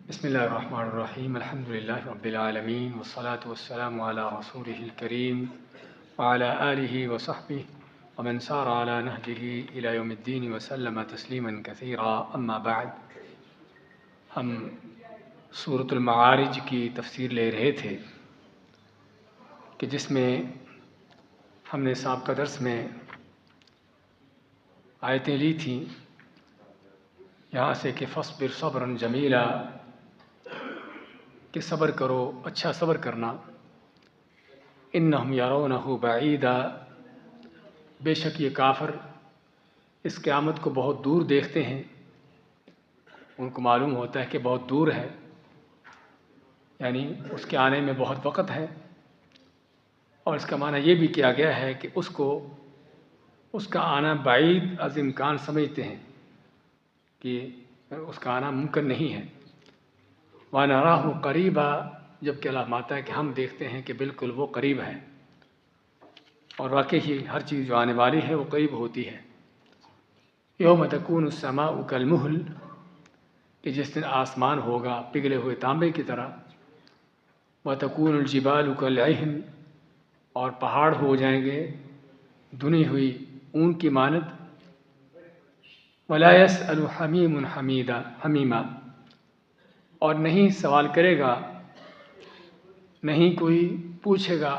بسم الله الرحمن الرحيم الحمد لله رب العالمين والصلاة والسلام على رسوله الكريم وعلى آله وصحبه ومن سار على نهجه إلى يوم الدين وسلم تسليما كثيرا أما بعد. ہم سورۃ المعارج کی تفسیر لے رہے تھے کہ جس میں ہم نے سابقہ درس میں آیتیں لی تھیں یہاں سے کہ فاصبر صبرا جمیلا، کہ صبر کرو، اچھا صبر کرنا. انہم یرونہ بعیدا، بے شک یہ کافر اس قیامت کو بہت دور دیکھتے ہیں، ان کو معلوم ہوتا ہے کہ بہت دور ہے، یعنی اس کے آنے میں بہت وقت ہے. اور اس کا معنی یہ بھی کیا گیا ہے کہ اس کا آنا بعید از امکان سمجھتے ہیں کہ اس کا آنا ممکن نہیں ہے. وَنَرَاهُ قَرِيبًا، جبکہ اللہ ماتا ہے کہ ہم دیکھتے ہیں کہ بالکل وہ قریب ہے، اور واقعی ہی ہر چیز جو آنے والی ہے وہ قریب ہوتی ہے. یوم تکون السماء کالمہل، کہ جس دن آسمان ہوگا پگھلے ہوئے تانبے کی طرح. وتکون الجبال کالعہن، اور پہاڑ ہو جائیں گے دھنی ہوئی اون کی مانند. ولا يسأل حمیم حمیما، اور نہیں سوال کرے گا، نہیں کوئی پوچھے گا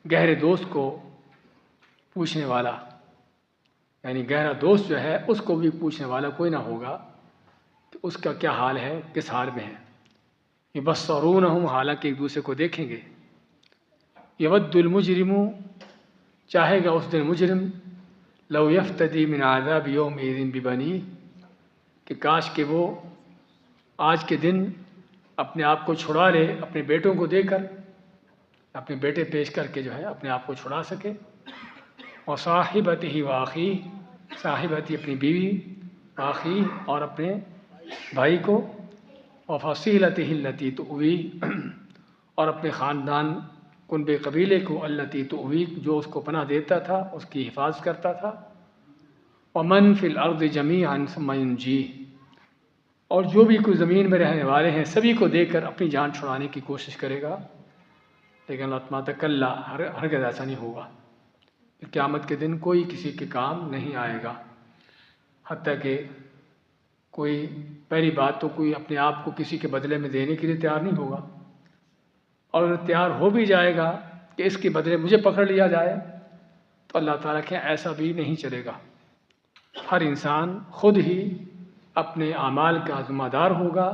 گہرے دوست کو پوچھنے والا، یعنی گہرا دوست جو ہے اس کو بھی پوچھنے والا کوئی نہ ہوگا کہ اس کا کیا حال ہے، کس حال میں ہے. یبصرونہم، حالانکہ ایک دوسرے کو دیکھیں گے. یود المجرم، چاہے گا اس دن مجرم، لو یفتدی من عذاب یومئذ ببنیہ، کہ کاش کہ وہ آج کے دن اپنے آپ کو چھڑا لے اپنے بیٹوں کو دے کر، اپنے بیٹے پیش کر کے جو ہے اپنے آپ کو چھڑا سکے. اور صاحبتہ و اخیہ، صاحبتی اپنی بیوی، آخی اور اپنے بھائی کو، اور فصیلتہ التی تؤویہ، اور اپنے خاندان کنبے قبیلے کو، التی تؤویہ، جو اس کو پناہ دیتا تھا، اس کی حفاظت کرتا تھا. ومن فی الارض جمیعا ثم ینجیہ، اور جو بھی کوئی زمین میں رہنے والے ہیں سبھی کو دے کر اپنی جان چھڑانے کی کوشش کرے گا. لیکن اللہ تعالیٰ کلا، ہرگز ایسا نہیں ہوگا. قیامت کے دن کوئی کسی کے کام نہیں آئے گا، حتیٰ کہ کوئی پہلی بات تو کوئی اپنے آپ کو کسی کے بدلے میں دینے کے لیے تیار نہیں ہوگا، اور تیار ہو بھی جائے گا کہ اس کے بدلے مجھے پکڑ لیا جائے، تو اللہ تعالیٰ کہ ایسا بھی نہیں چلے گا. ہر انسان خود ہی اپنے اعمال کا ذمہ دار ہوگا،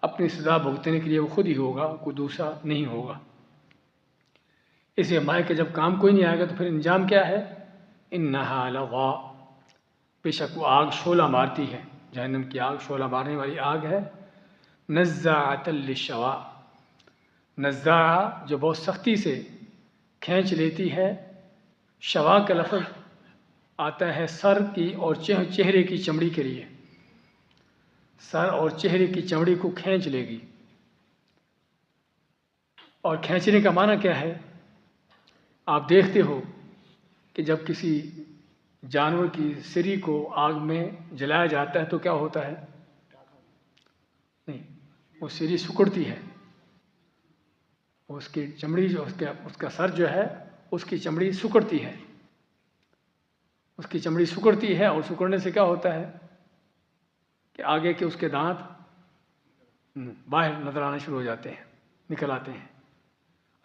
اپنی سزا بھگتنے کے لیے وہ خود ہی ہوگا، کوئی دوسرا نہیں ہوگا. اس لیے مائع کہ جب کام کوئی نہیں آئے گا تو پھر انجام کیا ہے؟ انہا لظیٰ، بے شک وہ آگ شعلہ مارتی ہے، جہنم کی آگ شعلہ مارنے والی آگ ہے. نزاعۃ للشوا، نزاع جو بہت سختی سے کھینچ لیتی ہے. شوا کا لفظ آتا ہے سر کی اور چہرے کی چمڑی کے لیے، سر اور چہرے کی چمڑی کو کھینچ لے گی. اور کھینچنے کا معنی کیا ہے؟ آپ دیکھتے ہو کہ جب کسی جانور کی سری کو آگ میں جلایا جاتا ہے تو کیا ہوتا ہے؟ نہیں، وہ سری سکڑتی ہے، اس کی چمڑی جو اس کا سر جو ہے اس کی چمڑی سکڑتی ہے، اس کی چمڑی سکڑتی ہے. اور سکڑنے سے کیا ہوتا ہے کہ آگے کے اس کے دانت باہر نظر آنا شروع ہو جاتے ہیں، نکل آتے ہیں.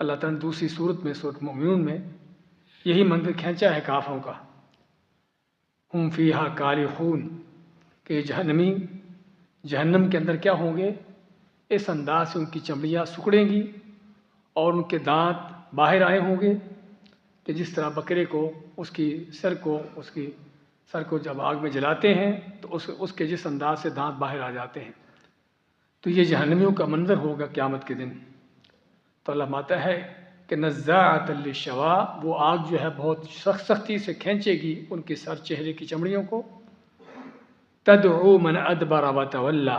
اللہ تعالیٰ نے دوسری صورت میں، سورۃ مومنون میں یہی منظر کھینچا ہے کافروں کا. ہم فیہا کالحون، کہ جہنمی جہنم کے اندر کیا ہوں گے؟ اس انداز سے ان کی چمڑیاں سکڑیں گی اور ان کے دانت باہر آئے ہوں گے کہ جس طرح بکرے کو اس کی سر کو جب آگ میں جلاتے ہیں تو اس کے جس انداز سے دانت باہر آ جاتے ہیں. تو یہ جہنمیوں کا منظر ہوگا قیامت کے دن. تو اللہ ماتا ہے کہ نزاعۃ للشوا، وہ آگ جو ہے بہت سختی سے کھینچے گی ان کے سر چہرے کی چمڑیوں کو. تدعو من ادبر وتولی،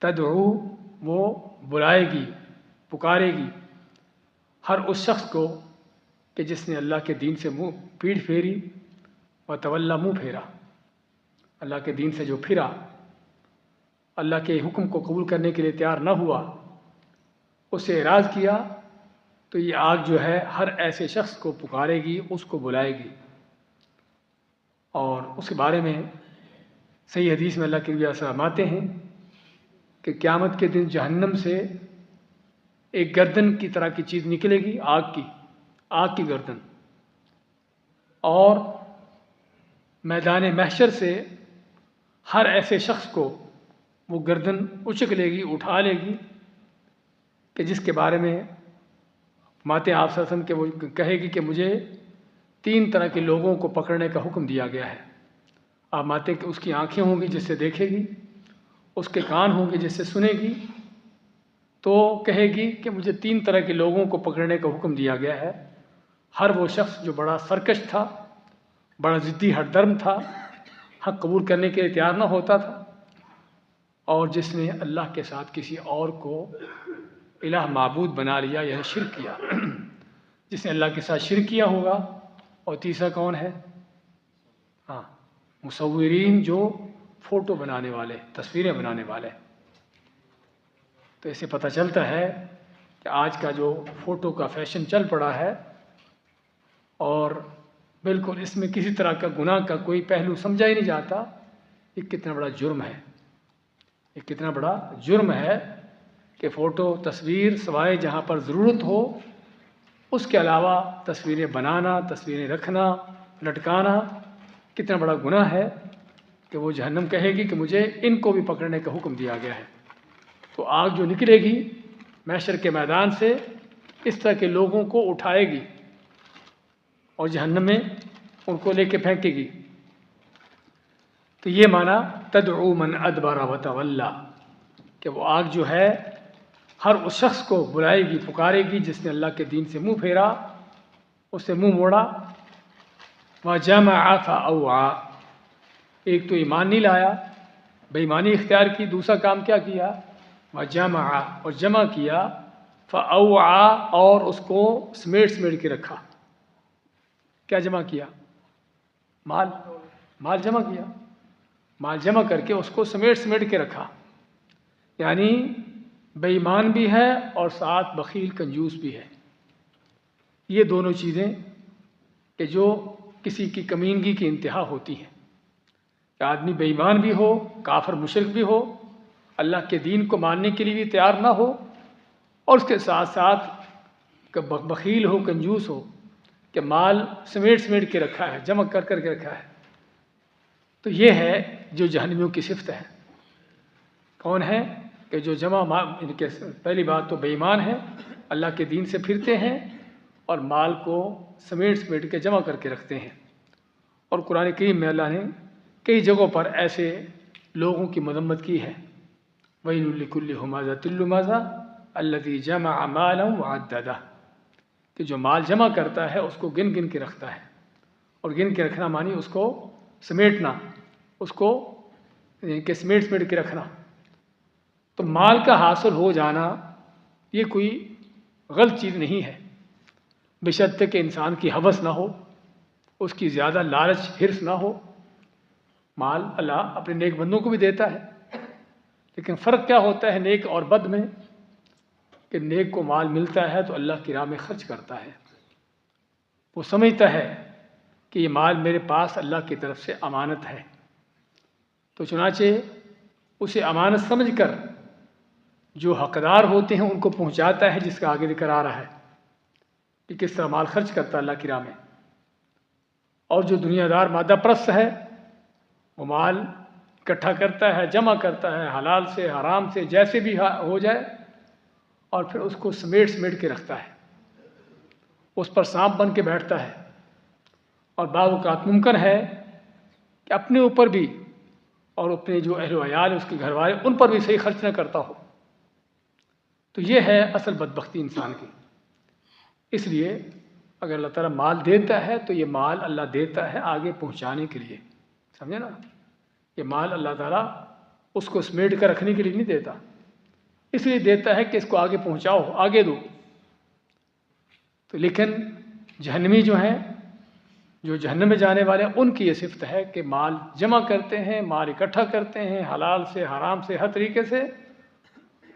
تدعو وہ بلائے گی، پکارے گی ہر اس شخص کو کہ جس نے اللہ کے دین سے پیٹھ پھیری، وتولی، منہ پھیرا، اللہ کے دین سے جو پھرا. اللہ کے حکم کو قبول کرنے کے لیے تیار نہ ہوا، اس سے اعراض کیا، تو یہ آگ جو ہے ہر ایسے شخص کو پکارے گی، اس کو بلائے گی۔ اور اس کے بارے میں صحیح حدیث میں اللہ کے نبی فرماتے ہیں کہ قیامت کے دن جہنم سے ایک گردن کی طرح کی چیز نکلے گی، آگ کی گردن، اور میدان محشر سے ہر ایسے شخص کو وہ گردن اچک لے گی، اٹھا لے گی، کہ جس کے بارے میں ماتے آپ صلی اللہ علیہ وسلم کہ وہ کہے گی کہ مجھے 3 طرح کے لوگوں کو پکڑنے کا حکم دیا گیا ہے۔ آپ ماتے کہ اس کی آنکھیں ہوں گی جس سے دیکھے گی، اس کے کان ہوں گے جس سے سنے گی، تو کہے گی کہ مجھے 3 طرح کے لوگوں کو پکڑنے کا حکم دیا گیا ہے۔ ہر وہ شخص جو بڑا سرکش تھا، بڑا ضدی ہٹ درم تھا، حق قبول کرنے کے لیے تیار نہ ہوتا تھا، اور جس نے اللہ کے ساتھ کسی اور کو الہ معبود بنا لیا، یعنی شرک کیا، جس نے اللہ کے ساتھ شرک کیا ہوگا۔ اور تیسرا کون ہے؟ مصورین، جو فوٹو بنانے والے، تصویریں بنانے والے۔ تو اس سے پتہ چلتا ہے کہ آج کا جو فوٹو کا فیشن چل پڑا ہے، اور بالکل اس میں کسی طرح کا گناہ کا کوئی پہلو سمجھا ہی نہیں جاتا، یہ کتنا بڑا جرم ہے، یہ کتنا بڑا جرم ہے کہ فوٹو تصویر سوائے جہاں پر ضرورت ہو اس کے علاوہ تصویریں بنانا، تصویریں رکھنا، لٹکانا کتنا بڑا گناہ ہے، کہ وہ جہنم کہے گی کہ مجھے ان کو بھی پکڑنے کا حکم دیا گیا ہے۔ تو آگ جو نکلے گی محشر کے میدان سے، اس طرح کے لوگوں کو اٹھائے گی اور جہنم میں ان کو لے کے پھینکے گی۔ تو یہ معنی تدعو من ادبر وتولی، کہ وہ آگ جو ہے ہر اس شخص کو بلائے گی، پکارے گی جس نے اللہ کے دین سے منہ پھیرا، اس سے منہ موڑا۔ وجمع فأوعى، ایک تو ایمان نہیں لایا، بے ایمانی اختیار کی، دوسرا کام کیا کیا؟ وجمع، اور جمع کیا، فأوعى، اور اس کو سمیٹ کے رکھا۔ کیا جمع کیا؟ مال جمع کیا، مال جمع کر کے اس کو سمیٹ کے رکھا، یعنی بے ایمان بھی ہے اور ساتھ بخیل کنجوس بھی ہے۔ یہ دونوں چیزیں کہ جو کسی کی کمینگی کی انتہا ہوتی ہیں، کہ آدمی بے ایمان بھی ہو، کافر مشرک بھی ہو، اللہ کے دین کو ماننے کے لیے بھی تیار نہ ہو، اور اس کے ساتھ ساتھ بخیل ہو، کنجوس ہو، کہ مال سمیٹ کے رکھا ہے، جمع کر کے رکھا ہے۔ تو یہ ہے جو جہنمیوں کی صفت ہے۔ کون ہے؟ کہ جو ان کے پہلی بات تو بے ایمان ہے، اللہ کے دین سے پھرتے ہیں، اور مال کو سمیٹ کے جمع کر کے رکھتے ہیں۔ اور قرآن کریم میں اللہ نے کئی جگہوں پر ایسے لوگوں کی مذمت کی ہے۔ وَيْلٌ لِكُلِّ هُمَزَةٍ لُمَزَةٍ الَّذِي جَمَعَ مَالًا وَعَدَّدَهُ، کہ جو مال جمع کرتا ہے اس کو گن کے رکھتا ہے، اور گن کے رکھنا مانی اس کو سمیٹنا، اس کو سمیٹ کے رکھنا۔ تو مال کا حاصل ہو جانا یہ کوئی غلط چیز نہیں ہے، بشرطے کہ انسان کی ہوس نہ ہو، اس کی زیادہ لالچ حرص نہ ہو۔ مال اللہ اپنے نیک بندوں کو بھی دیتا ہے، لیکن فرق کیا ہوتا ہے نیک اور بد میں؟ کہ نیک کو مال ملتا ہے تو اللہ کی راہ میں خرچ کرتا ہے، وہ سمجھتا ہے کہ یہ مال میرے پاس اللہ کی طرف سے امانت ہے، تو چنانچہ اسے امانت سمجھ کر جو حقدار ہوتے ہیں ان کو پہنچاتا ہے، جس کا آگے ذکر آ رہا ہے کہ کس طرح مال خرچ کرتا ہے اللہ کی راہ میں۔ اور جو دنیا دار مادہ پرست ہے، وہ مال اکٹھا کرتا ہے، جمع کرتا ہے، حلال سے حرام سے جیسے بھی ہو جائے، اور پھر اس کو سمیٹ کے رکھتا ہے، اس پر سانپ بن کے بیٹھتا ہے، اور بعض اوقات ممکن ہے کہ اپنے اوپر بھی اور اپنے جو اہل و عیال اس کے گھر والے ان پر بھی صحیح خرچ نہ کرتا ہو۔ تو یہ ہے اصل بدبختی انسان کی۔ اس لیے اگر اللہ تعالیٰ مال دیتا ہے تو یہ مال اللہ دیتا ہے آگے پہنچانے کے لیے، سمجھے نا؟ یہ مال اللہ تعالیٰ اس کو سمیٹ کر رکھنے کے لیے نہیں دیتا، اس لیے دیتا ہے کہ اس کو آگے پہنچاؤ، آگے دو۔ تو لیکن جہنمی جو ہیں، جو جہنم میں جانے والے ہیں ان کی یہ صفت ہے کہ مال جمع کرتے ہیں، مال اکٹھا کرتے ہیں، حلال سے حرام سے ہر طریقے سے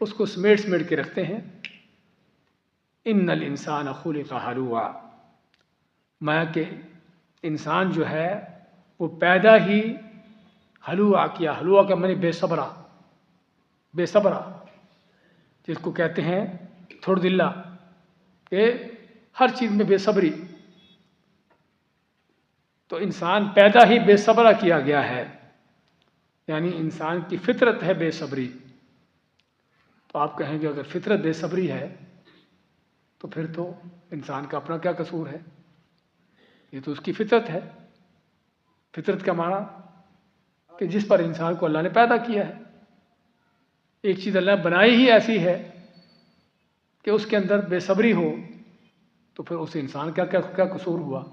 اس کو سمیٹ سمیٹ کے رکھتے ہیں۔ ان الانسان خلق ہلوعا، میں کہ انسان جو ہے وہ پیدا ہی ہلوعا کیا۔ ہلوعا کا معنی بے صبرا، بے صبرا، جس کو کہتے ہیں تھوڑ دلہ، کہ ہر چیز میں بے صبری۔ تو انسان پیدا ہی بے صبرا کیا گیا ہے، یعنی انسان کی فطرت ہے بے صبری۔ تو آپ کہیں گے اگر فطرت بے صبری ہے تو پھر تو انسان کا اپنا کیا قصور ہے؟ یہ تو اس کی فطرت ہے۔ فطرت کا معنی کہ جس پر انسان کو اللہ نے پیدا کیا ہے۔ ایک چیز اللہ نے بنائی ہی ایسی ہے کہ اس کے اندر بے صبری ہو، تو پھر اس انسان کا کیا قصور ہوا؟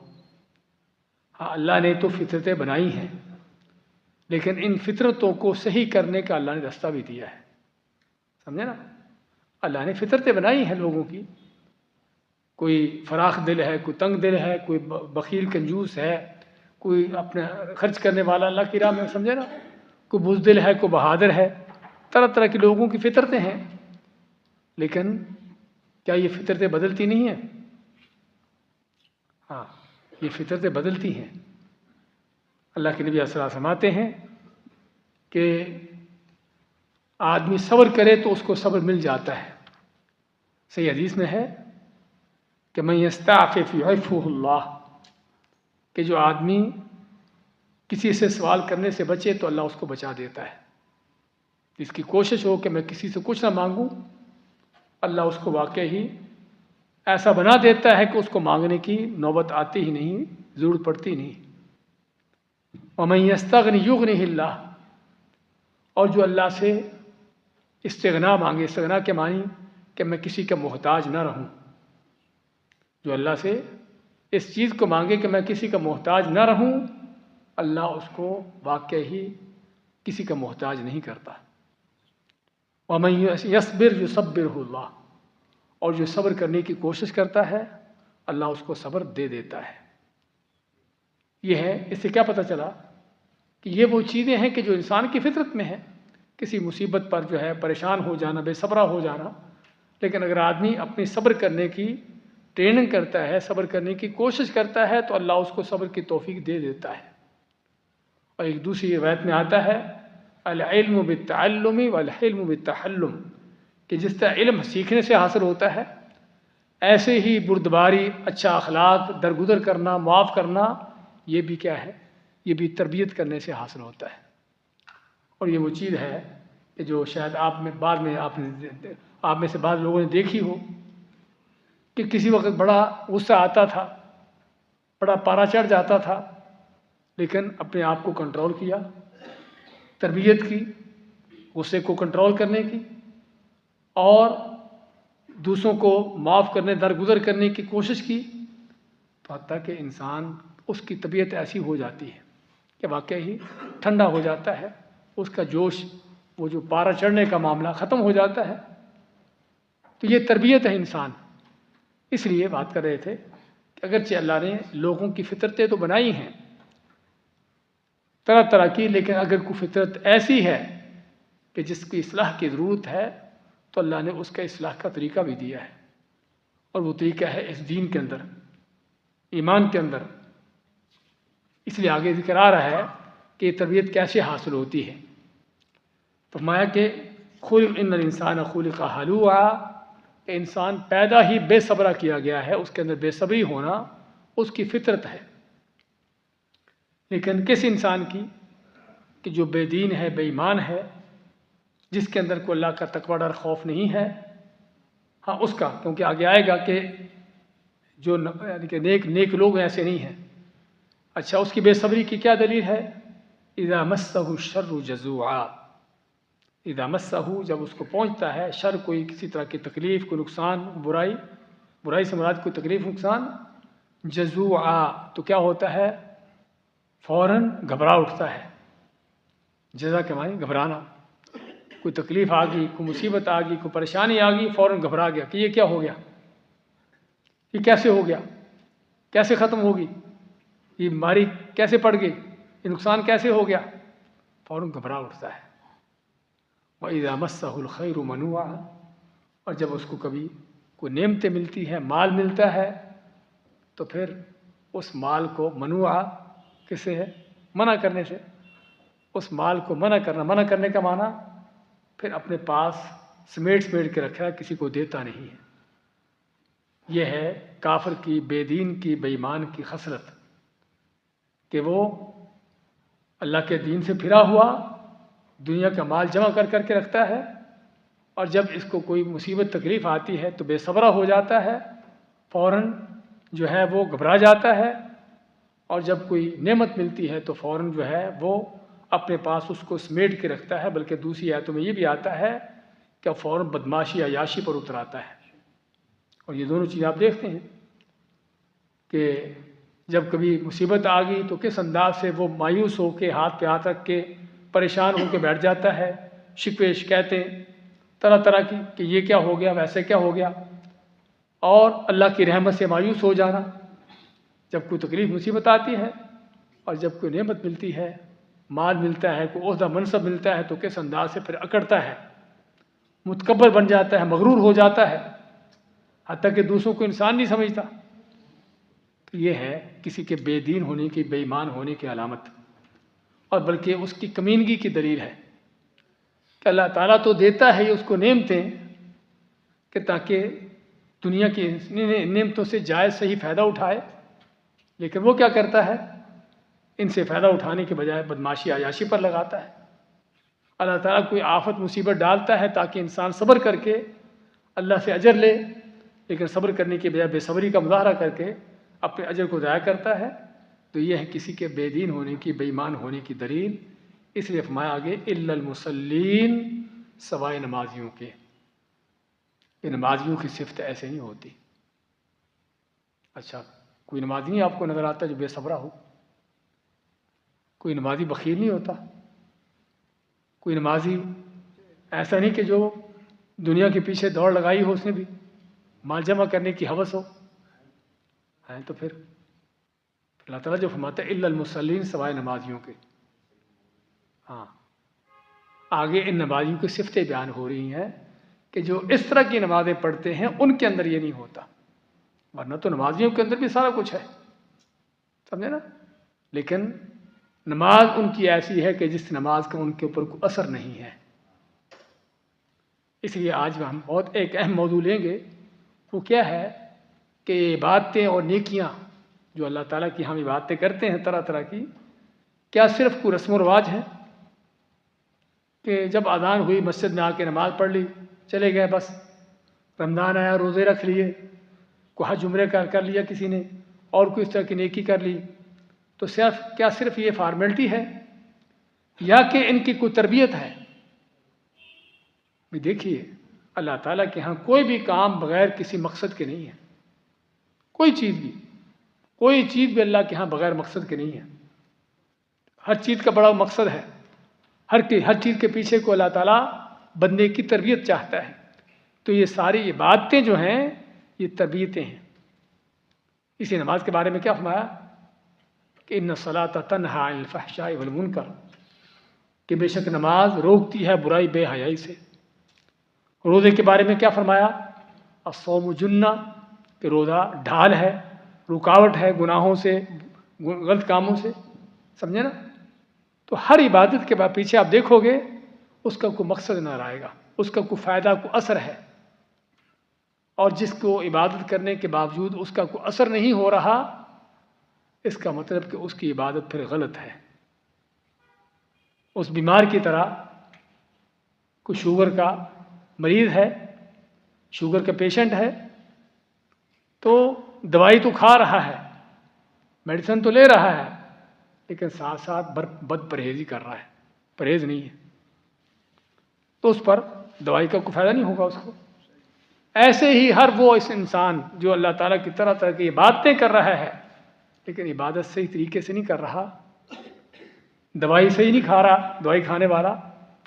ہاں، اللہ نے تو فطرتیں بنائی ہیں، لیکن ان فطرتوں کو صحیح کرنے کا اللہ نے راستہ بھی دیا ہے۔ سمجھے نا؟ اللہ نے فطرتیں بنائی ہیں لوگوں کی، کوئی فراخ دل ہے، کوئی تنگ دل ہے، کوئی بخیل کنجوس ہے، کوئی اپنے خرچ کرنے والا اللہ کی راہ میں، سمجھے نا، کوئی بزدل ہے، کوئی بہادر ہے، طرح طرح کے لوگوں کی فطرتیں ہیں۔ لیکن کیا یہ فطرتیں بدلتی نہیں ہیں؟ ہاں، یہ فطرتیں بدلتی ہیں۔ اللہ کے نبی صلی اللہ علیہ وسلم فرماتے ہیں کہ آدمی صبر کرے تو اس کو صبر مل جاتا ہے۔ صحیح حدیث میں ہے کہ من یستعفف یعفہ اللہ، کہ جو آدمی کسی سے سوال کرنے سے بچے تو اللہ اس کو بچا دیتا ہے۔ جس کی کوشش ہو کہ میں کسی سے کچھ نہ مانگوں، اللہ اس کو واقعی ہی ایسا بنا دیتا ہے کہ اس کو مانگنے کی نوبت آتی ہی نہیں، ضرورت پڑتی نہیں۔ ومن یستغنی یغنہ اللہ، اور جو اللہ سے استغنا مانگے، استغنا کے معنی کہ میں کسی کا محتاج نہ رہوں، جو اللہ سے اس چیز کو مانگے کہ میں کسی کا محتاج نہ رہوں، اللہ اس کو واقعی ہی کسی کا محتاج نہیں کرتا۔ ومن یصبر یصبرہ اللہ، اور جو صبر کرنے کی کوشش کرتا ہے اللہ اس کو صبر دے دیتا ہے۔ یہ ہے، اس سے کیا پتہ چلا کہ یہ وہ چیزیں ہیں کہ جو انسان کی فطرت میں ہے، کسی مصیبت پر جو ہے پریشان ہو جانا، بے صبرا ہو جانا۔ لیکن اگر آدمی اپنی صبر کرنے کی ٹریننگ کرتا ہے، صبر کرنے کی کوشش کرتا ہے، تو اللہ اس کو صبر کی توفیق دے دیتا ہے۔ اور ایک دوسری روایت میں آتا ہے العلم بالتعلم والحلم بالتحلم، کہ جس طرح علم سیکھنے سے حاصل ہوتا ہے، ایسے ہی بردباری، اچھا اخلاق، درگزر کرنا، معاف کرنا، یہ بھی کیا ہے؟ یہ بھی تربیت کرنے سے حاصل ہوتا ہے۔ اور یہ وہ چیز ہے کہ جو شاید آپ میں سے بعض لوگوں نے دیکھی ہو کہ کسی وقت بڑا غصہ آتا تھا، بڑا پارا چڑھ جاتا تھا، لیکن اپنے آپ کو کنٹرول کیا، تربیت کی، غصے کو کنٹرول کرنے کی، اور دوسروں کو معاف کرنے، درگزر کرنے کی کوشش کی، تو حتیٰ کہ انسان اس کی طبیعت ایسی ہو جاتی ہے کہ واقعی ہی ٹھنڈا ہو جاتا ہے، اس کا جوش، وہ جو پارا چڑھنے کا معاملہ ختم ہو جاتا ہے۔ تو یہ تربیت ہے انسان۔ اس لیے بات کر رہے تھے کہ اگرچہ اللہ نے لوگوں کی فطرتیں تو بنائی ہیں طرح طرح کی، لیکن اگر کوئی فطرت ایسی ہے کہ جس کی اصلاح کی ضرورت ہے تو اللہ نے اس کا اصلاح کا طریقہ بھی دیا ہے، اور وہ طریقہ ہے اس دین کے اندر، ایمان کے اندر۔ اس لیے آگے ذکر آ رہا ہے کہ یہ تربیت کیسے حاصل ہوتی ہے۔ فرمایا کہ ان الانسان خلق ہلوعا، کہ انسان پیدا ہی بے صبرا کیا گیا ہے، اس کے اندر بے صبری ہونا اس کی فطرت ہے۔ لیکن کس انسان کی؟ کہ جو بے دین ہے، بے ایمان ہے، جس کے اندر کوئی اللہ کا تقوی ڈر خوف نہیں ہے۔ ہاں، اس کا، کیونکہ آگے آئے گا کہ جو یعنی کہ نیک لوگ ایسے نہیں ہیں۔ اچھا، اس کی بے صبری کی کیا دلیل ہے؟ اذا مسہ الشر جزوعا، اذا مسہ، جب اس کو پہنچتا ہے شر، کوئی کسی طرح کی تکلیف، کوئی نقصان، برائی سے مراد کوئی تکلیف، نقصان، جزوعا، تو کیا ہوتا ہے؟ فوراً گھبرا اٹھتا ہے۔ جزا کے معنی گھبرانا، کوئی تکلیف آ گئی، کوئی مصیبت آ گئی، کوئی پریشانی آ گئی، فوراً گھبرا گیا کہ یہ کیا ہو گیا، یہ کیسے ہو گیا، کیسے ختم ہوگی۔ یہ بیماری کیسے پڑ گئی، یہ نقصان کیسے ہو گیا، فوراً گھبرا اٹھتا ہے۔ وَإِذَا مَسَّهُ الْخَيْرُ مَنُوعًا، اور جب اس کو کبھی کوئی نعمتیں ملتی ہے، مال ملتا ہے، تو پھر اس مال کو منوعا کس سے ہے، منع کرنے سے، اس مال کو منع کرنا، منع کرنے کا معنی پھر اپنے پاس سمیٹ کے رکھا، کسی کو دیتا نہیں ہے۔ یہ ہے کافر کی، بے دین کی، بے ایمان کی خصلت، کہ وہ اللہ کے دین سے پھرا ہوا دنیا کا مال جمع کر کے رکھتا ہے، اور جب اس کو کوئی مصیبت تکلیف آتی ہے تو بے صبرا ہو جاتا ہے، فوراً جو ہے وہ گھبرا جاتا ہے، اور جب کوئی نعمت ملتی ہے تو فوراً جو ہے وہ اپنے پاس اس کو سمیٹ کے رکھتا ہے، بلکہ دوسری آیتوں میں یہ بھی آتا ہے کہ فوراً بدماشی عیاشی پر اتر آتا ہے۔ اور یہ دونوں چیزیں آپ دیکھتے ہیں کہ جب کبھی مصیبت آ گئی تو کس انداز سے وہ مایوس ہو کے ہاتھ پہ ہاتھ رکھ کے پریشان ہو کے بیٹھ جاتا ہے، شکوے شکایتیں طرح طرح کی کہ یہ کیا ہو گیا، ویسے کیا ہو گیا، اور اللہ کی رحمت سے مایوس ہو جانا جب کوئی تکلیف مصیبت آتی ہے، اور جب کوئی نعمت ملتی ہے، مال ملتا ہے، کوئی عہدہ منصب ملتا ہے، تو کس انداز سے پھر اکڑتا ہے، متکبر بن جاتا ہے، مغرور ہو جاتا ہے، حتیٰ کہ دوسروں کو انسان نہیں سمجھتا۔ تو یہ ہے کسی کے بے دین ہونے کی، بے ایمان ہونے کی علامت، اور بلکہ اس کی کمینگی کی دلیل ہے کہ اللہ تعالیٰ تو دیتا ہے یہ اس کو نعمتیں کہ تاکہ دنیا کی نعمتوں سے جائز صحیح فائدہ اٹھائے، لیکن وہ کیا کرتا ہے، ان سے فائدہ اٹھانے کے بجائے بدماشی عیاشی پر لگاتا ہے۔ اللہ تعالیٰ کوئی آفت مصیبت ڈالتا ہے تاکہ انسان صبر کر کے اللہ سے اجر لے، لیکن صبر کرنے کے بجائے بے صبری کا مظاہرہ کر کے اپنے اجر کو ضائع کرتا ہے، تو یہ ہے کسی کے بے دین ہونے کی، بے ایمان ہونے کی دلیل۔ اس لیے فرمایا آگے الا المصلین، سوائے نمازیوں کے۔ یہ نمازیوں کی صفت ایسے نہیں ہوتی۔ اچھا، کوئی نمازی نہیں آپ کو نظر آتا جو بے صبرہ ہو؟ کوئی نمازی بخیل نہیں ہوتا؟ کوئی نمازی ایسا نہیں کہ جو دنیا کے پیچھے دوڑ لگائی ہو، اس نے بھی مال جمع کرنے کی ہوس ہو؟ ہیں تو پھر اللہ تعالیٰ جو فرماتا ہے الا المصلین، سوائے نمازیوں کے۔ ہاں، آگے ان نمازیوں کی صفتیں بیان ہو رہی ہیں کہ جو اس طرح کی نمازیں پڑھتے ہیں ان کے اندر یہ نہیں ہوتا، ورنہ تو نمازیوں کے اندر بھی سارا کچھ ہے، سمجھے نا؟ لیکن نماز ان کی ایسی ہے کہ جس نماز کا ان کے اوپر کوئی اثر نہیں ہے۔ اس لیے آج ہم بہت ایک اہم موضوع لیں گے، وہ کیا ہے کہ عبادتیں اور نیکیاں جو اللہ تعالیٰ کی ہم عبادتیں کرتے ہیں طرح طرح کی، کیا صرف کوئی رسم و رواج ہے کہ جب اذان ہوئی مسجد میں آ کے نماز پڑھ لی چلے گئے، بس رمضان آیا روزے رکھ لیے، کوئی حج عمرے کر لیا کسی نے، اور کوئی اس طرح کی نیکی کر لی، تو صرف یہ فارمیلٹی ہے یا کہ ان کی کوئی تربیت ہے؟ بھی دیکھیے اللہ تعالیٰ کے ہاں کوئی بھی کام بغیر کسی مقصد کے نہیں ہے، کوئی چیز بھی اللہ کے ہاں بغیر مقصد کے نہیں ہے۔ ہر چیز کا بڑا مقصد ہے، ہر چیز کے پیچھے کو اللہ تعالیٰ بندے کی تربیت چاہتا ہے۔ تو یہ ساری عبادتیں جو ہیں یہ تربیتیں ہیں۔ اسی نماز کے بارے میں کیا فرمایا کہ ان الصلاۃ تنہی عن الفحشاء والمنکر، کہ بے شک نماز روکتی ہے برائی بے حیائی سے۔ روزے کے بارے میں کیا فرمایا؟ الصوم جنہ، کہ روزہ ڈھال ہے، رکاوٹ ہے گناہوں سے، غلط کاموں سے، سمجھے نا؟ تو ہر عبادت کے بعد پیچھے آپ دیکھو گے اس کا کوئی مقصد نظر آئے گا، اس کا کوئی فائدہ، کوئی اثر ہے، اور جس کو عبادت کرنے کے باوجود اس کا کوئی اثر نہیں ہو رہا، اس کا مطلب کہ اس کی عبادت پھر غلط ہے۔ اس بیمار کی طرح کوئی شوگر کا مریض ہے، شوگر کا پیشنٹ ہے، تو دوائی تو کھا رہا ہے، میڈیسن تو لے رہا ہے، لیکن ساتھ ساتھ بد پرہیزی کر رہا ہے، پرہیز نہیں ہے، تو اس پر دوائی کا کوئی فائدہ نہیں ہوگا اس کو۔ ایسے ہی ہر وہ اس انسان جو اللہ تعالیٰ کی طرح طرح کی عبادتیں کر رہا ہے لیکن عبادت صحیح طریقے سے نہیں کر رہا، دوائی صحیح نہیں کھا رہا، دوائی کھانے والا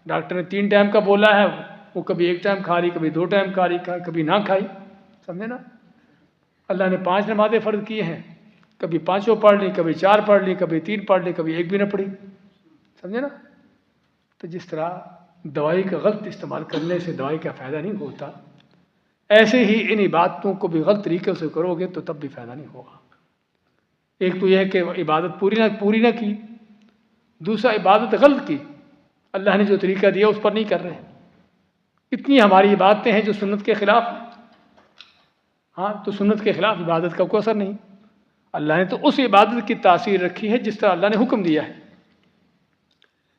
ڈاکٹر نے 3 ٹائم کا بولا ہے، وہ کبھی 1 ٹائم کھا رہی، کبھی 2 ٹائم کھا رہی، کبھی نہ کھائی، سمجھے نا؟ اللہ نے 5 نمازیں فرض کی ہیں، کبھی 5 پڑھ لی، کبھی 4 پڑھ لی، کبھی 3 پڑھ لی، کبھی 1 بھی نہ پڑھی، سمجھے نا؟ تو جس طرح دوائی کا غلط استعمال کرنے سے دوائی کا فائدہ نہیں ہوتا، ایسے ہی ان عبادتوں کو بھی غلط طریقے سے کرو گے تو تب بھی فائدہ نہیں ہوگا۔ ایک تو یہ ہے کہ عبادت پوری نہ کی، دوسرا عبادت غلط کی، اللہ نے جو طریقہ دیا اس پر نہیں کر رہے۔ اتنی ہماری عبادتیں ہیں جو سنت کے خلاف ہیں۔ ہاں، تو سنت کے خلاف عبادت کا کوئی اثر نہیں۔ اللہ نے تو اس عبادت کی تاثیر رکھی ہے جس طرح اللہ نے حکم دیا ہے۔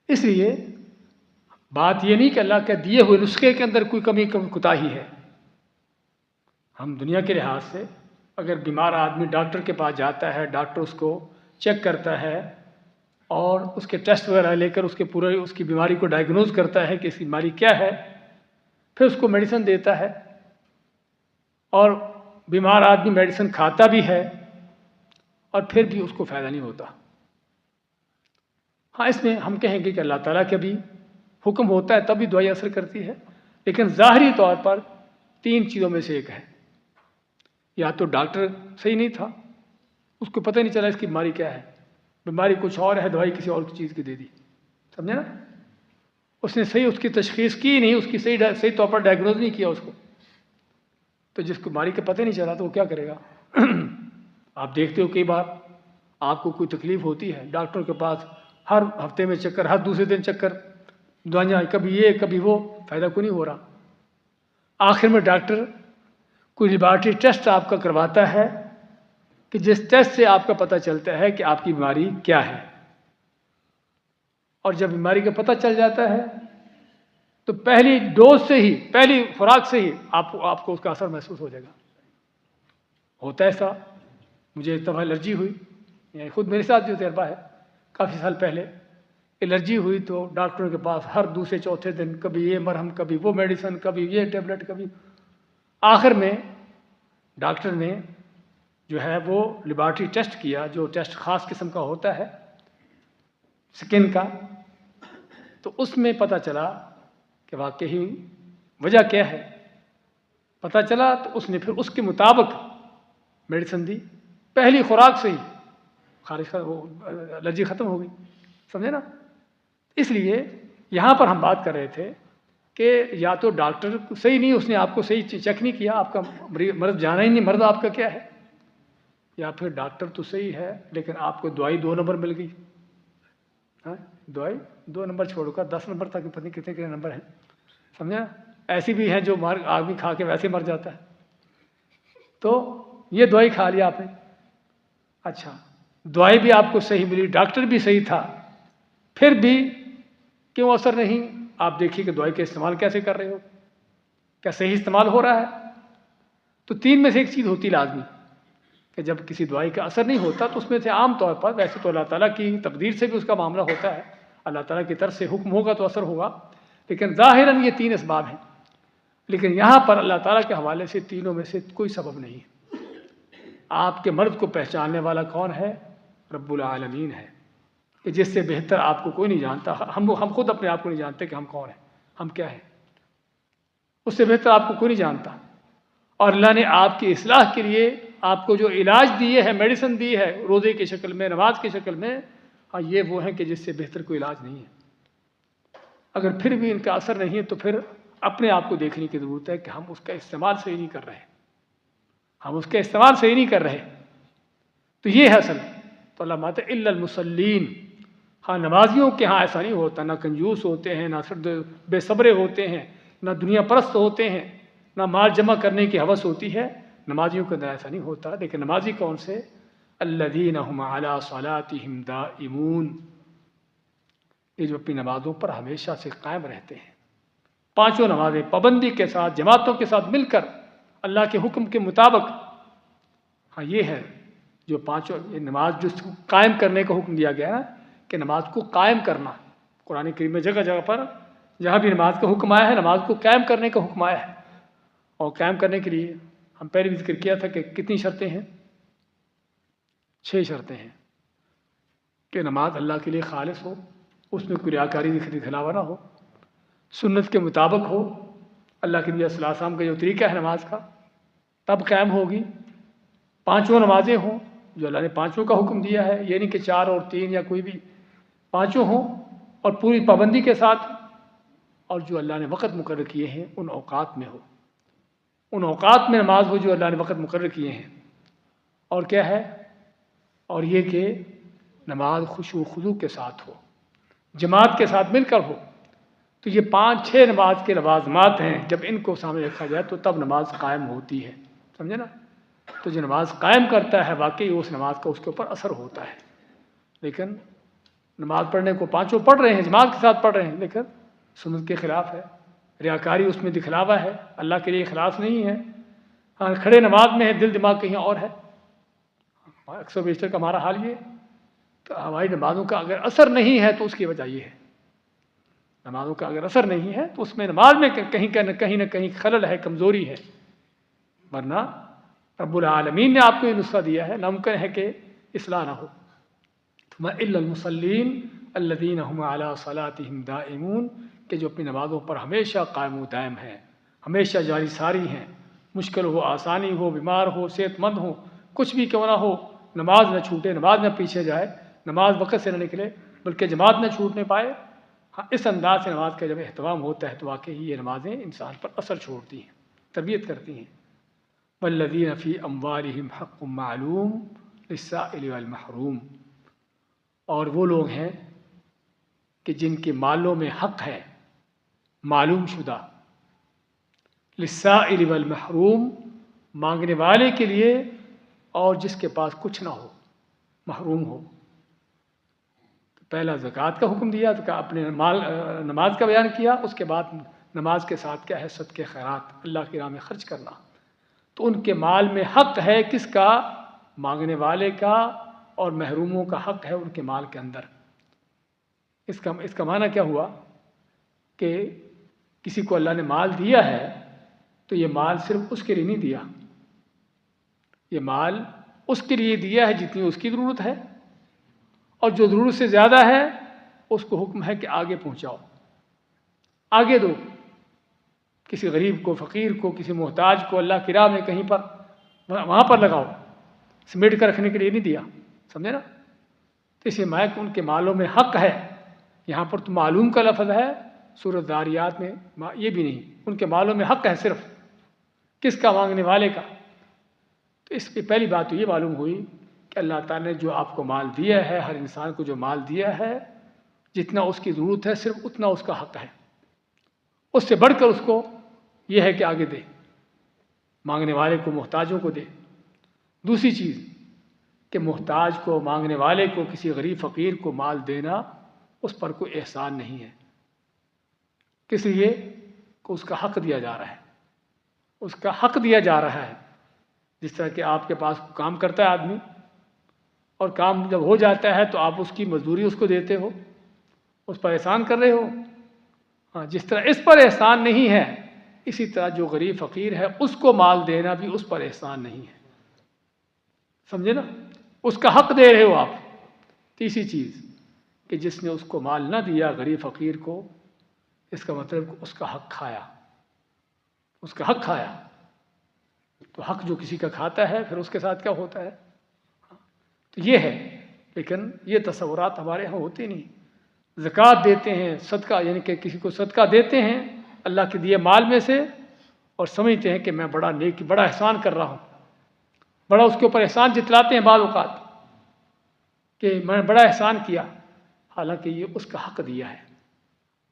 اس لیے بات یہ نہیں کہ اللہ کے دیے ہوئے نسخے کے اندر کوئی کمی کوتاہی ہے۔ ہم دنیا کے لحاظ سے اگر بیمار آدمی ڈاکٹر کے پاس جاتا ہے، ڈاکٹر اس کو چیک کرتا ہے اور اس کے ٹیسٹ وغیرہ لے کر اس کی بیماری کو ڈائگنوز کرتا ہے کہ اس کی بیماری کیا ہے، پھر اس کو میڈیسن دیتا ہے، اور بیمار آدمی میڈیسن کھاتا بھی ہے اور پھر بھی اس کو فائدہ نہیں ہوتا۔ ہاں، اس میں ہم کہیں گے کہ اللہ تعالیٰ کا بھی حکم ہوتا ہے تب بھی دوائی اثر کرتی ہے، لیکن ظاہری طور پر 3 چیزوں میں سے ایک ہے۔ یا تو ڈاکٹر صحیح نہیں تھا، اس کو پتہ نہیں چلا اس کی بیماری کیا ہے، بیماری کچھ اور ہے، دوائی کسی اور چیز کی دے دی، سمجھے نا؟ اس نے صحیح اس کی تشخیص کی نہیں، اس کی صحیح طور پر ڈائگنوز نہیں کیا اس کو، تو جس کو بیماری کا پتہ نہیں چلا تو وہ کیا کرے گا؟ آپ دیکھتے ہو کئی بار آپ کو کوئی تکلیف ہوتی ہے، ڈاکٹر کے پاس ہر ہفتے میں چکر، ہر دوسرے دن چکر، دوائیاں کبھی یہ کبھی وہ، فائدہ کوئی نہیں ہو رہا۔ آخر میں ڈاکٹر کوئی لیبارٹری ٹیسٹ آپ کا کرواتا ہے کہ جس ٹیسٹ سے آپ کا پتہ چلتا ہے کہ آپ کی بیماری کیا ہے، اور جب بیماری کا پتہ چل جاتا ہے تو پہلی ڈوز سے ہی، پہلی خوراک سے ہی آپ کو اس کا اثر محسوس ہو جائے گا۔ ہوتا ہے ایسا، مجھے ایک دفعہ الرجی ہوئی، یعنی خود میرے ساتھ جو تجربہ ہے، کافی سال پہلے الرجی ہوئی تو ڈاکٹروں کے پاس ہر دوسرے چوتھے دن کبھی یہ مرہم، کبھی وہ میڈیسن، کبھی یہ ٹیبلٹ، کبھی، آخر میں ڈاکٹر نے جو ہے وہ لیبارٹری ٹیسٹ کیا، جو ٹیسٹ خاص قسم کا ہوتا ہے سکن کا، تو اس میں پتہ چلا کہ واقعی وجہ کیا ہے۔ پتہ چلا تو اس نے پھر اس کے مطابق میڈیسن دی، پہلی خوراک سے ہی خارج وہ الرجی ختم ہو گئی، سمجھے نا؟ اس لیے یہاں پر ہم بات کر رہے تھے کہ یا تو ڈاکٹر صحیح نہیں، اس نے آپ کو صحیح چیک نہیں کیا، آپ کا مرض جانا ہی نہیں، مرض آپ کا کیا ہے، یا پھر ڈاکٹر تو صحیح ہے لیکن آپ کو دوائی 2 نمبر مل گئی۔ ہاں، دوائی 2 نمبر چھوڑ کر 10 نمبر تک پتہ نہیں کتنے نمبر ہیں، سمجھا؟ ایسی بھی ہیں جو آدمی کھا کے ویسے مر جاتا ہے۔ تو یہ دوائی کھا لیا آپ نے، اچھا دوائی بھی آپ کو صحیح ملی، ڈاکٹر بھی صحیح تھا، پھر بھی کیوں اثر نہیں؟ آپ دیکھیے کہ دوائی کا استعمال کیسے کر رہے ہو، کیا صحیح استعمال ہو رہا ہے؟ تو 3 میں سے ایک چیز ہوتی لازمی کہ جب کسی دوائی کا اثر نہیں ہوتا تو اس میں سے عام طور پر، ویسے تو اللہ تعالیٰ کی تقدیر سے بھی اس کا معاملہ ہوتا ہے، اللہ تعالیٰ کی طرف سے حکم ہوگا تو اثر ہوگا، لیکن ظاہراً یہ 3 اسباب ہیں، لیکن یہاں پر اللہ تعالیٰ کے حوالے سے تینوں میں سے کوئی سبب نہیں ہے۔ آپ کے مرض کو پہچاننے والا کون ہے؟ رب العالمین ہے، کہ جس سے بہتر آپ کو کوئی نہیں جانتا۔ ہم خود اپنے آپ کو نہیں جانتے کہ ہم کون ہیں، ہم کیا ہیں، اس سے بہتر آپ کو کوئی نہیں جانتا۔ اور اللہ نے آپ کی اصلاح کے لیے آپ کو جو علاج دیے ہے، میڈیسن دی ہے، روزے کی شکل میں، نماز کی شکل میں، ہاں یہ وہ ہیں کہ جس سے بہتر کوئی علاج نہیں ہے۔ اگر پھر بھی ان کا اثر نہیں ہے تو پھر اپنے آپ کو دیکھنے کی ضرورت ہے کہ ہم اس کا استعمال صحیح نہیں کر رہے، ہم اس کا استعمال صحیح نہیں کر رہے، تو یہ ہے اصل۔ تو اللہ ماتا الا المصلین، ہاں نمازیوں کے ہاں ایسا نہیں ہوتا، نہ کنجوس ہوتے ہیں، نہ بے صبرے ہوتے ہیں، نہ دنیا پرست ہوتے ہیں، نہ مال جمع کرنے کی ہوس ہوتی ہے، نمازیوں کے اندر ایسا نہیں ہوتا۔ لیکن نمازی کون سے؟ الذین هم علی صلاتهم دائمون، یہ جو اپنی نمازوں پر ہمیشہ سے قائم رہتے ہیں، 5 نمازیں پابندی کے ساتھ، جماعتوں کے ساتھ مل کر اللہ کے حکم کے مطابق، ہاں یہ ہے جو 5 نماز جو قائم کرنے کا حکم دیا گیا ہے کہ نماز کو قائم کرنا، قرآن کریم میں جگہ جگہ پر جہاں بھی نماز کا حکم آیا ہے نماز کو قائم کرنے کا حکم آیا ہے، اور قائم کرنے کے لیے ہم پہلے بھی ذکر کیا تھا کہ کتنی شرطیں ہیں؟ 6 شرطیں ہیں کہ نماز اللہ کے لیے خالص ہو، اس میں کوئی ریاکاری دکھلاوا نہ ہو، سنت کے مطابق ہو، اللہ کے نبی صلی اللہ علیہ وسلم کا جو طریقہ ہے نماز کا تب قائم ہوگی، 5 نمازیں ہوں، جو اللہ نے پانچوں کا حکم دیا ہے، یہ نہیں کہ 4 اور 3 یا کوئی بھی، پانچوں ہوں اور پوری پابندی کے ساتھ، اور جو اللہ نے وقت مقرر کیے ہیں ان اوقات میں ہو، ان اوقات میں نماز ہو جو اللہ نے وقت مقرر کیے ہیں۔ اور کیا ہے؟ اور یہ کہ نماز خشوع و خضوع کے ساتھ ہو، جماعت کے ساتھ مل کر ہو۔ تو یہ 5-6 نماز کے لوازمات ہیں، جب ان کو سامنے رکھا جائے تو تب نماز قائم ہوتی ہے، سمجھے نا؟ تو جو نماز قائم کرتا ہے واقعی اس نماز کا اس کے اوپر اثر ہوتا ہے۔ لیکن نماز پڑھنے کو پانچوں پڑھ رہے ہیں، جماعت کے ساتھ پڑھ رہے ہیں، لیکن سنت کے خلاف ہے، ریاکاری اس میں دکھلاوا ہے، اللہ کے لیے اخلاص نہیں ہے۔ ہاں کھڑے نماز میں ہے، دل دماغ کہیں اور ہے۔ اکثر بیشتر کا ہمارا حال یہ، تو ہماری نمازوں کا اگر اثر نہیں ہے تو اس کی وجہ یہ ہے، نمازوں کا اگر اثر نہیں ہے تو اس میں نماز میں کہیں نہ کہیں خلل ہے، کمزوری ہے، ورنہ رب العالمین نے آپ کو یہ نسخہ دیا ہے، ناممکن ہے کہ اصلاح نہ ہو۔ الا المصلین الذین هم علی صلاتهم دائمون، کہ جو اپنی نمازوں پر ہمیشہ قائم و دائم ہیں، ہمیشہ جاری ساری ہیں، مشکل ہو، آسانی ہو، بیمار ہو، صحت مند ہو، کچھ بھی کیوں نہ ہو، نماز نہ چھوٹے، نماز نہ پیچھے جائے، نماز وقت سے نہ نکلے، بلکہ جماعت نہ چھوٹنے پائے۔ ہاں اس انداز سے نماز کا جب اہتمام ہوتا ہے تو واقعی یہ نمازیں انسان پر اثر چھوڑتی ہیں، تربیت کرتی ہیں۔ والذین فی اموالہم حق معلوم للسائل والمحروم، اور وہ لوگ ہیں کہ جن کے مالوں میں حق ہے معلوم شدہ، للسائل والمحروم، مانگنے والے کے لیے اور جس کے پاس کچھ نہ ہو، محروم ہو۔ پہلا زکوٰۃ کا حکم دیا، تو اپنے نماز کا بیان کیا، اس کے بعد نماز کے ساتھ کیا ہے؟ صدقے خیرات، اللہ کی راہ میں خرچ کرنا۔ تو ان کے مال میں حق ہے، کس کا؟ مانگنے والے کا، اور محروموں کا حق ہے ان کے مال کے اندر۔ اس کا معنی کیا ہوا کہ کسی کو اللہ نے مال دیا ہے تو یہ مال صرف اس کے لیے نہیں دیا، یہ مال اس کے لیے دیا ہے جتنی اس کی ضرورت ہے، اور جو ضرورت سے زیادہ ہے اس کو حکم ہے کہ آگے پہنچاؤ، آگے دو، کسی غریب کو، فقیر کو، کسی محتاج کو اللہ کی راہ میں کہیں پر وہاں پر لگاؤ، سمیٹ کر رکھنے کے لیے نہیں دیا، سمجھے نا؟ تو اسی معنی کہ ان کے مالوں میں حق ہے، یہاں پر تو معلوم کا لفظ ہے، سورۃ ذاریات میں یہ بھی نہیں، ان کے مالوں میں حق ہے صرف، کس کا؟ مانگنے والے کا۔ تو اس کی پہلی بات تو یہ معلوم ہوئی کہ اللہ تعالیٰ نے جو آپ کو مال دیا ہے، ہر انسان کو جو مال دیا ہے، جتنا اس کی ضرورت ہے صرف اتنا اس کا حق ہے، اس سے بڑھ کر اس کو یہ ہے کہ آگے دے، مانگنے والے کو، محتاجوں کو دے۔ دوسری چیز کہ محتاج کو، مانگنے والے کو، کسی غریب فقیر کو مال دینا اس پر کوئی احسان نہیں ہے، کس لیے؟ کہ اس کا حق دیا جا رہا ہے، اس کا حق دیا جا رہا ہے۔ جس طرح کہ آپ کے پاس کام کرتا ہے آدمی، اور کام جب ہو جاتا ہے تو آپ اس کی مزدوری اس کو دیتے ہو، اس پر احسان کر رہے ہو۔ ہاں جس طرح اس پر احسان نہیں ہے، اسی طرح جو غریب فقیر ہے اس کو مال دینا بھی اس پر احسان نہیں ہے، سمجھے نا؟ اس کا حق دے رہے ہو آپ۔ تیسری چیز کہ جس نے اس کو مال نہ دیا غریب فقیر کو، اس کا مطلب اس کا حق کھایا، اس کا حق کھایا۔ تو حق جو کسی کا کھاتا ہے پھر اس کے ساتھ کیا ہوتا ہے؟ تو یہ ہے، لیکن یہ تصورات ہمارے ہاں ہوتے نہیں۔ زکوٰۃ دیتے ہیں، صدقہ یعنی کہ کسی کو صدقہ دیتے ہیں اللہ کے دیے مال میں سے، اور سمجھتے ہیں کہ میں بڑا نیکی، بڑا احسان کر رہا ہوں، بڑا اس کے اوپر احسان جتلاتے ہیں بعض اوقات کہ میں بڑا احسان کیا، حالانکہ یہ اس کا حق دیا ہے،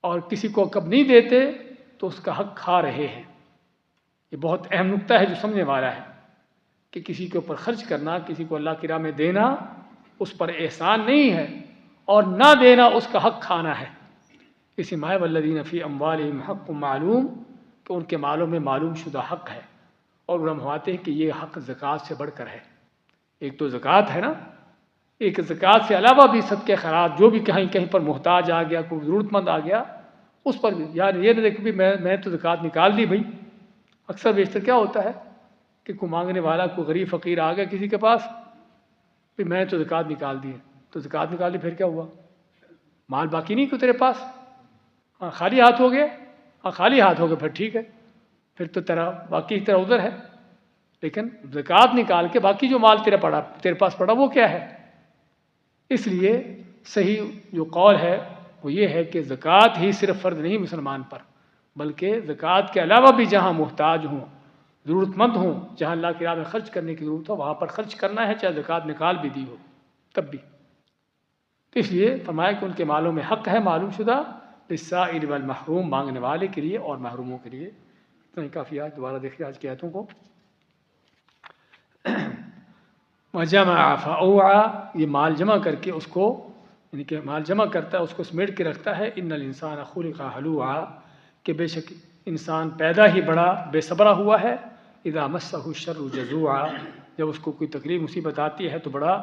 اور کسی کو کب نہیں دیتے تو اس کا حق کھا رہے ہیں۔ یہ بہت اہم نقطہ ہے جو سمجھنے والا ہے کہ کسی کے اوپر خرچ کرنا، کسی کو اللہ کی راہ میں دینا اس پر احسان نہیں ہے، اور نہ دینا اس کا حق کھانا ہے۔ اسی معنی والذین فی اموالہم حق معلوم، کہ ان کے مالوں میں معلوم شدہ حق ہے، اور علماء فرماتے ہیں کہ یہ حق زکوٰۃ سے بڑھ کر ہے۔ ایک تو زکوٰۃ ہے نا، ایک زکوٰۃ سے علاوہ بھی صدقے خیرات، جو بھی کہیں پر محتاج آ گیا، کوئی ضرورت مند آ گیا، اس پر بھی یار یہ نہ دیکھ بھی میں تو زکوٰۃ نکال دی بھائی۔ اکثر بیشتر کیا ہوتا ہے کہ کوئی مانگنے والا، کوئی غریب فقیر آ گیا کسی کے پاس، پھر میں تو زکوٰۃ نکال دی ہے، تو زکوٰۃ نکال دی پھر کیا ہوا؟ مال باقی نہیں کوئی تیرے پاس، ہاں خالی ہاتھ ہو گئے، ہاں خالی ہاتھ ہو گئے، پھر ٹھیک ہے، پھر تو تیرا باقی طرح ادھر ہے، لیکن زکوٰۃ نکال کے باقی جو مال تیرے پاس پڑا وہ کیا ہے؟ اس لیے صحیح جو قول ہے وہ یہ ہے کہ زکوٰۃ ہی صرف فرض نہیں مسلمان پر، بلکہ زکوٰۃ کے علاوہ بھی جہاں محتاج ہوں، ضرورت مند ہوں، جہاں اللہ کی راہ میں خرچ کرنے کی ضرورت ہو وہاں پر خرچ کرنا ہے، چاہے زکوٰۃ نکال بھی دی ہو تب بھی۔ تو اس لیے فرمایا کہ ان کے مالوں میں حق ہے معلوم شدہ، للسائل والمحروم، مانگنے والے کے لیے اور محروموں کے لیے۔ اتنا ہی کافی، آج دوبارہ دیکھیے آج کی آیتوں کو۔ وجمع فأوعى، یہ مال جمع کر کے اس کو، یعنی کہ مال جمع کرتا ہے اس کو سمیٹ کے رکھتا ہے۔ ان الانسان خلق ہلوعا، کہ بے شک انسان پیدا ہی بڑا بے صبرا ہوا ہے۔ اذا مسہ الشر جزوعا، جب اس کو کوئی تکلیف مصیبت آتی ہے تو بڑا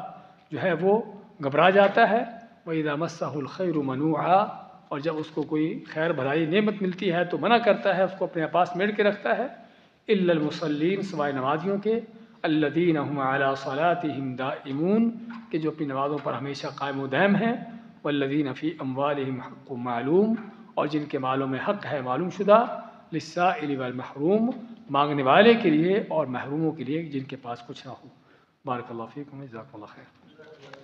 جو ہے وہ گھبرا جاتا ہے۔ وَإِذَا مَسَّهُ الْخَيْرُ مَنُوعًا، اور جب اس کو کوئی خیر بھلائی نعمت ملتی ہے تو منع کرتا ہے، اس کو اپنے پاس میڑ کے رکھتا ہے۔ إِلَّا الْمُصَلِّينَ، سوائے نمازیوں کے، الَّذِينَ هُمْ عَلَىٰ صَلَاتِهِمْ دَائِمُونَ، کہ جو اپنی نمازوں پر ہمیشہ قائم و دائم ہیں۔ وَالَّذِينَ فِي أَمْوَالِهِمْ حَقٌّ مَّعْلُومٌ، اور جن کے مالوں میں حق ہے معلوم شدہ۔ لِلسَّائِلِ وَالْمَحْرُومِ، مانگنے والے کے لیے اور محروموں کے لیے جن کے پاس کچھ نہ ہو۔ بارک اللہ فیکم، جزاکم اللہ خیر۔